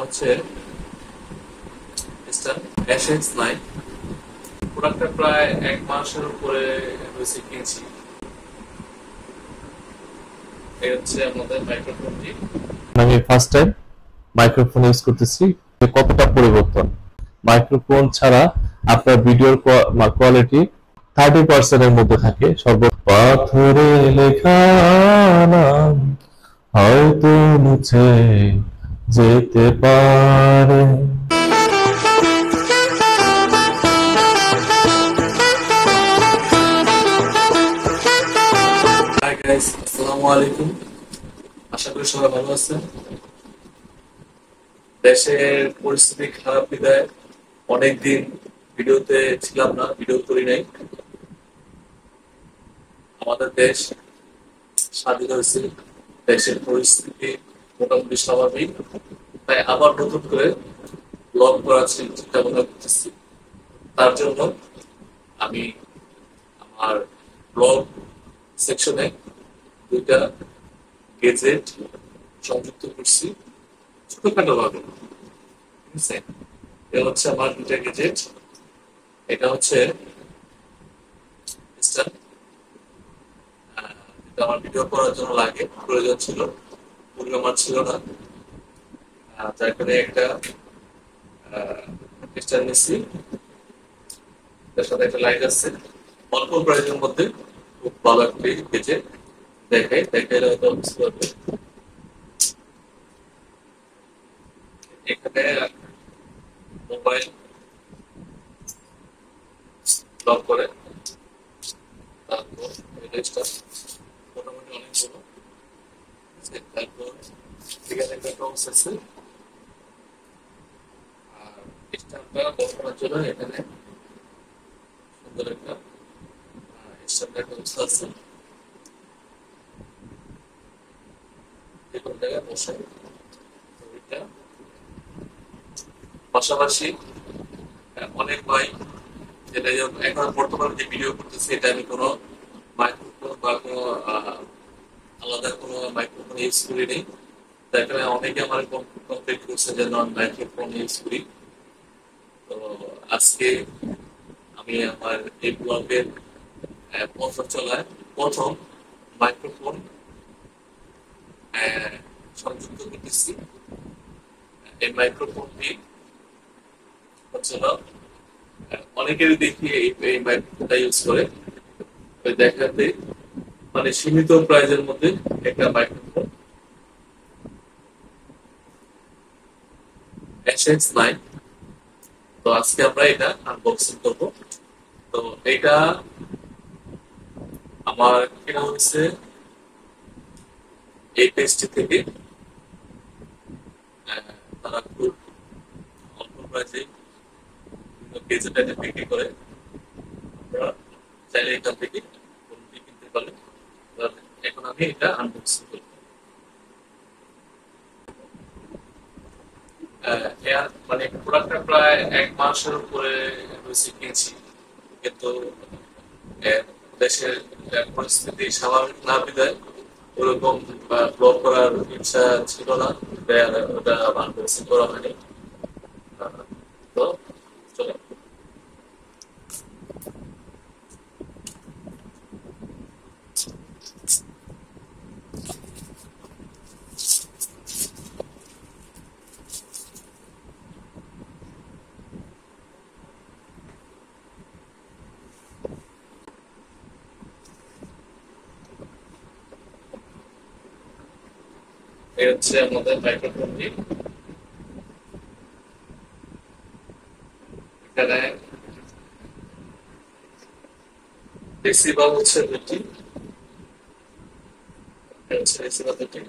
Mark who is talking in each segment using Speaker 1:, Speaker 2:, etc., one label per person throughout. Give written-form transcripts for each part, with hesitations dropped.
Speaker 1: হচ্ছে SX9 প্রোডাক্টটা প্রায় 1 মাসের উপরে হয়েছে কিনছি। এই হচ্ছে আমাদের মাইক্রোফোনটি।
Speaker 2: আমি ফার্স্ট টাইম মাইক্রোফোন ইউজ করতেছি। কতটা পরিবর্তন! মাইক্রোফোন ছাড়া আপনার ভিডিওর কোয়ালিটি 30% এর মধ্যে থাকে। পাথরে লেখা নাম হয়তো মুছে যেতে পারে।
Speaker 1: হাই গাইস, আসসালামু আলাইকুম। আশা করি সবাই ভালো আছেন। দেশের পরিস্থিতি খারাপ বিদায় অনেকদিন ভিডিওতে ছিলাম না, ভিডিও করি নাই। আমাদের দেশ স্বাধীন হয়েছে, দেশের পরিস্থিতি মোটামুটি স্বাভাবিক, তাই আবার নতুন করে ব্লগ করার চিন্তা ভাবনা করতেছি। তার জন্য আমি আমার ব্লগ সেকশনে দুইটা গেজেট সংযুক্ত করছি ছোটখাটো ভাবে। ঠিক আছে, এটা হচ্ছে আমার দুইটা গেজেট। এটা হচ্ছে স্টার, এটা আমার ভিডিও করার জন্য লাগে, প্রয়োজন ছিল, পূর্বে আমার ছিল না। যার কারণে একটা স্টার নিচ্ছি, তার সাথে একটা লাইট আছে। অল্প প্রাইজের মধ্যে খুব ভালো একটি গেজেট দেখাইলে হয়তো বুঝতে পারবে। এখানে মোবাইল লক করে, তারপর এটা মোটামুটি অনেক বড়। তারপর এখানে একটা টক্স আছে, আর স্ট্যান্ডটা বসানোর জন্য এখানে সুন্দর একটা স্ট্যান্ডার্ড টক্স আছে, যে কোনো জায়গায় বসাই। এটা পাশাপাশি অনেক ভাই, যেটা এখন বর্তমানে যে ভিডিও করতেছে, এটা আমি কোনো মাইক্রোফোন বা কোনো আলাদা কোনো মাইক্রোফোন ইউজ করি নেই। তার কারণে অনেকে আমার কমপ্লেন করছে যে নন মাইক্রোফোন ইউজ করি। তো আজকে আমি আমার এই ব্লগের পথ চলায় প্রথম মাইক্রোফোন সংযুক্ত করতেছি। এই মাইক্রোফোনটি হচ্ছে অনেকেরই দেখি এই মাইক্রোফোনটা ইউজ করে। ওই দেখাতে মানে সীমিত প্রাইজের মধ্যে একটা মাইক্রোফোন SX9। তো আজকে আমরা এটা আনবক্সিং করব। তো এটা আমার কেনা হয়েছে এই পেজটি থেকে। তারা খুব অল্প প্রাইজে গেজেট আইটেম বিক্রি করে, আপনারা চাইলে এখান থেকে কোনটি কিনতে পারেন। এখন আমি এটা আনবক্সিং করব। মানে প্রোডাক্টটা প্রায় 1 মাসের উপরে হয়েছে কিনছি, কিন্তু দেশের পরিস্থিতি স্বাভাবিক না বিদায় ওরকম ব্লগ করার ইচ্ছা ছিল না, ওটা আনবক্সিং করা হয়নি। তো চলো। এই হচ্ছে আমাদের মাইক্রোফোনটি। এখানে রিসিভার হচ্ছে দুটি, হচ্ছে রিসিভার দুটি।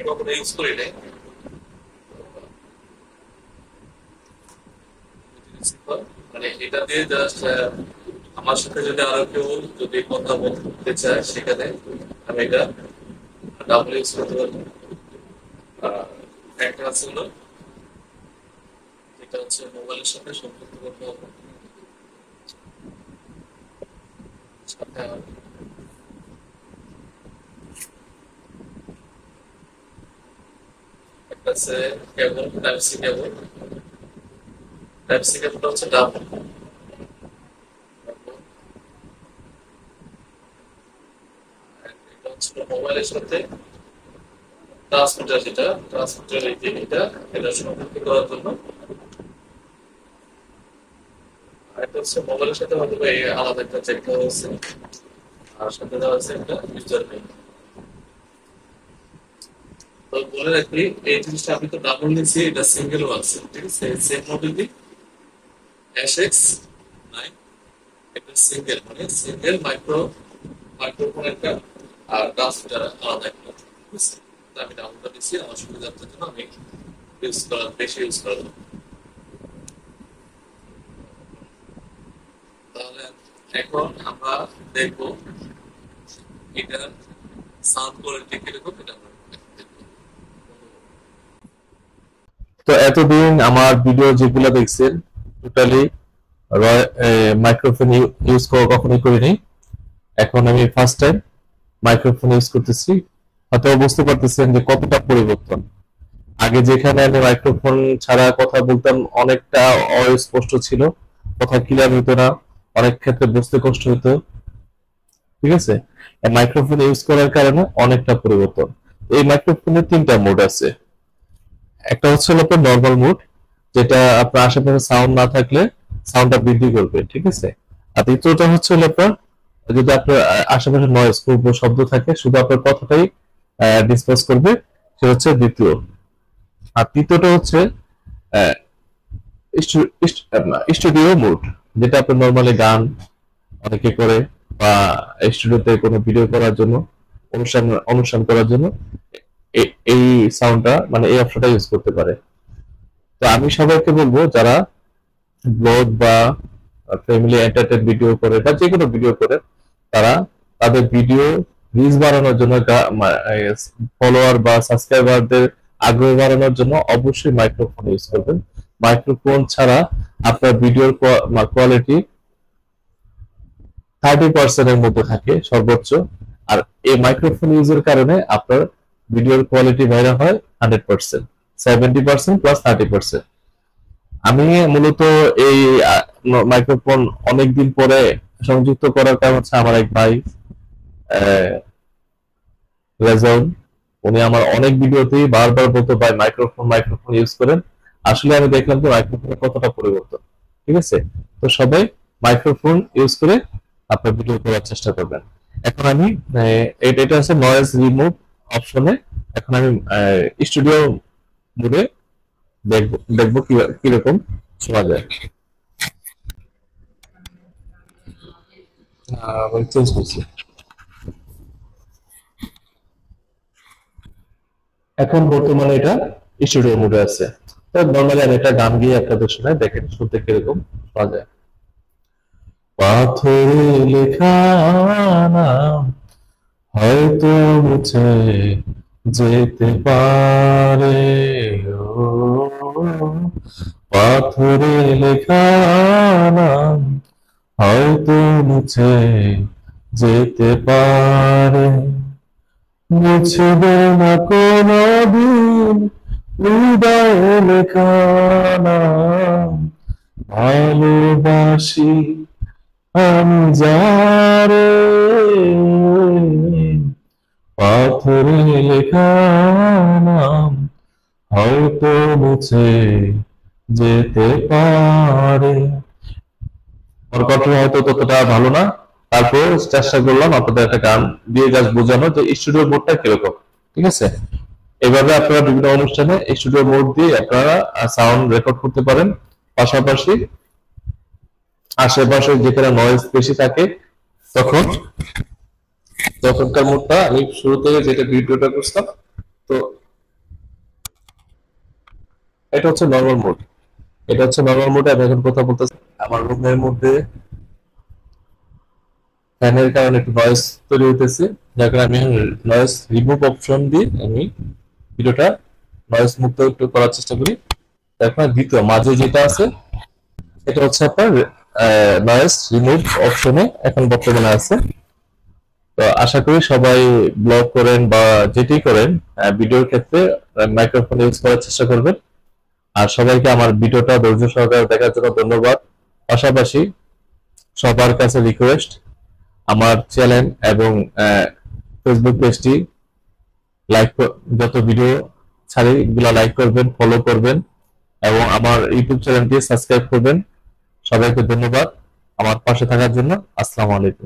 Speaker 1: কখনো ইউজ করি নাই। মানে এটা দিয়ে জাস্ট আমার সাথে যদি আরো কেউ যদি কথা বলতে চায়, সেখানে আমি এটা ডাবল ইউজ করতে পারবো। একটা আছে হলো, যেটা হচ্ছে মোবাইলের সাথে সংযুক্ত করতে হবে। সাথে একটা আছে cable, type C cable. Type C কেবলটা হচ্ছে ডাবল। এটা হচ্ছে মোবাইলের সাথে ট্রান্সমিটার, যেটা ট্রান্সমিটার এটা এটা সংযুক্ত করার জন্য। আর এটা হচ্ছে মোবাইলের সাথে হয়তো এই আলাদা একটা চেক দেওয়া হয়েছে, আর সাথে দেওয়া হয়েছে একটা ইউজার নেম। তো বলে রাখি, এই জিনিসটা আমি তো ডাবল নিয়েছি, এটা সিঙ্গেলও আছে, ঠিক আছে? সেম মডেলই SX9, এটা সিঙ্গেল, মানে সিঙ্গেল মাইক্রোফোন একটা, আর ট্রান্সমিটার আলাদা একটা, ঠিক আছে? তো আমি ডাবলটা নিয়েছি আমার সুবিধার্থের জন্য, আমি বেশি ইউজ করা। তাহলে এখন আমরা দেখবো এটার সাউন্ড কোয়ালিটি কিরকম, এটা আমরা দেখবো।
Speaker 2: তো এতদিন আমার ভিডিও যেগুলো দেখছেন টোটালি মাইক্রোফোন ইউজ কখনোই করিনি। এখন আমি ফার্স্ট টাইম মাইক্রোফোন ইউজ করতেছি। হয়তো বুঝতে পারতেছেন যে কতটা পরিবর্তন। আগে যেখানে আমি মাইক্রোফোন ছাড়া কথা বলতাম অনেকটা অস্পষ্ট ছিল, কথা ক্লিয়ার হতো না, অনেক ক্ষেত্রে বুঝতে কষ্ট হতো, ঠিক আছে? মাইক্রোফোন ইউজ করার কারণে অনেকটা পরিবর্তন। এই মাইক্রোফোনের 3টা মোড আছে। একটা হচ্ছে আপনার নর্মাল মোড, যেটা আপনার আশেপাশে সাউন্ড না থাকলে সাউন্ডটা বৃদ্ধি করবে, ঠিক আছে? আর দ্বিতীয়টা হচ্ছে আপনার যদি আপনার আশেপাশে নয়েজ, খুব শব্দ থাকে, শুধু আপনার কথাটাই ডিসপাস করবে, সেটা হচ্ছে দ্বিতীয়। আর তৃতীয়টা হচ্ছে স্টুডিও মোড, যেটা আপনার নর্মালি গান অনেকে করে, বা স্টুডিওতে কোনো ভিডিও করার জন্য, অনুষ্ঠান অনুষ্ঠান করার জন্য এই সাউন্ডটা, মানে এই অপশনটা ইউজ করতে পারে। তো আমি সবাইকে বলবো, যারা ব্লগ বা ফ্যামিলি এন্টারটেইন ভিডিও করে বা যে কোনো ভিডিও করে, তারা তাদের ভিডিও রিচ বাড়ানোর জন্য, ফলোয়ার বা সাবস্ক্রাইবারদের আগ্রহ বাড়ানোর জন্য অবশ্যই মাইক্রোফোন ইউজ করবেন। মাইক্রোফোন ছাড়া আপনার ভিডিওর কোয়ালিটি 30% এর মধ্যে থাকে সর্বোচ্চ। আর এই মাইক্রোফোন ইউজের কারণে আপনার ভিডিওর কোয়ালিটি বাইরে হয় 100%, 70% প্লাস 30%। আমি মূলত এই মাইক্রোফোন অনেকদিন পরে সংযুক্ত করার কারণ হচ্ছে আমার এক ভাই রেজাউল, উনি আমার অনেক ভিডিওতেই বারবার বলতো, ভাই মাইক্রোফোন মাইক্রোফোন ইউজ করেন। আসলে আমি দেখলাম যে মাইক্রোফোনের কতটা পরিবর্তন, ঠিক আছে? তো সবাই মাইক্রোফোন ইউজ করে আপনার ভিডিও করার চেষ্টা করবেন। এখন আমি এটা হচ্ছে নয়েজ রিমুভ অপশনে, এখন আমি স্টুডিও মোডে দেখবো কিরকম শোনা যায়। চেঞ্জ করছি, এখন বর্তমানে এটা স্টুডিও মোডে আছে। তো নর্মালি আমি একটা গান গিয়ে আপনাদের শোনাই, দেখেন শুনতে কিরকম শোনা যায়। পাথরে লেখা নাম হয়তো মুছে যেতে পারে, ও পাথরে লেখা নাম হয়তো মুছে যেতে পারে, মুছবে না কোনদিন হৃদয়ে লেখা নাম, ভালোবাসি আমি যারে, পাথরে লেখা নাম হয়তো মুছে যেতে পারে। আমার কণ্ঠ হয়তো ততটা ভালো না, তারপর চেষ্টা করলাম আপনাদের একটা গান দিয়ে জাস্ট বোঝানো যে স্টুডিও মোডটা কিরকম, ঠিক আছে? এভাবে আপনারা বিভিন্ন অনুষ্ঠানে স্টুডিও মোড দিয়ে আপনারা সাউন্ড রেকর্ড করতে পারেন। পাশাপাশি আশেপাশে যেখানে নয়েজ বেশি থাকে, তখন তখনকার মোডটা আমি শুরু থেকে যেটা ভিডিওটা করছিলাম, তো এটা হচ্ছে নর্মাল মোড। এটা হচ্ছে নর্মাল মোডে আমি এখন কথা বলতেছি। আমার রুমের মধ্যে ফ্যানের কারণে একটু নয়েজ তৈরি হইতেছে, যার কারণে আমি নয়েজ রিমুভ অপশন দিয়ে আমি ভিডিওটা নয়েজ মুক্ত একটু করার চেষ্টা করি। তারপর দ্বিতীয় মাঝে যেটা আছে, এটা হচ্ছে আপনার নয়েজ রিমুভ অপশনে এখন বর্তমানে আছে। তো আশা করি সবাই ব্লগ করেন বা যেটি করেন ভিডিওর ক্ষেত্রে মাইক্রোফোন ইউজ করার চেষ্টা করবেন। আর সবাইকে আমার ভিডিওটা ধৈর্য সহকারে দেখার জন্য ধন্যবাদ। পাশাপাশি সবার কাছে রিকোয়েস্ট, আমার চ্যানেল এবং ফেসবুক পেজটি লাইক, যত ভিডিও ছাড়ি এগুলো লাইক করবেন, ফলো করবেন এবং আমার ইউটিউব চ্যানেলটি সাবস্ক্রাইব করবেন। সবাইকে ধন্যবাদ আমার পাশে থাকার জন্য। আসসালামু আলাইকুম।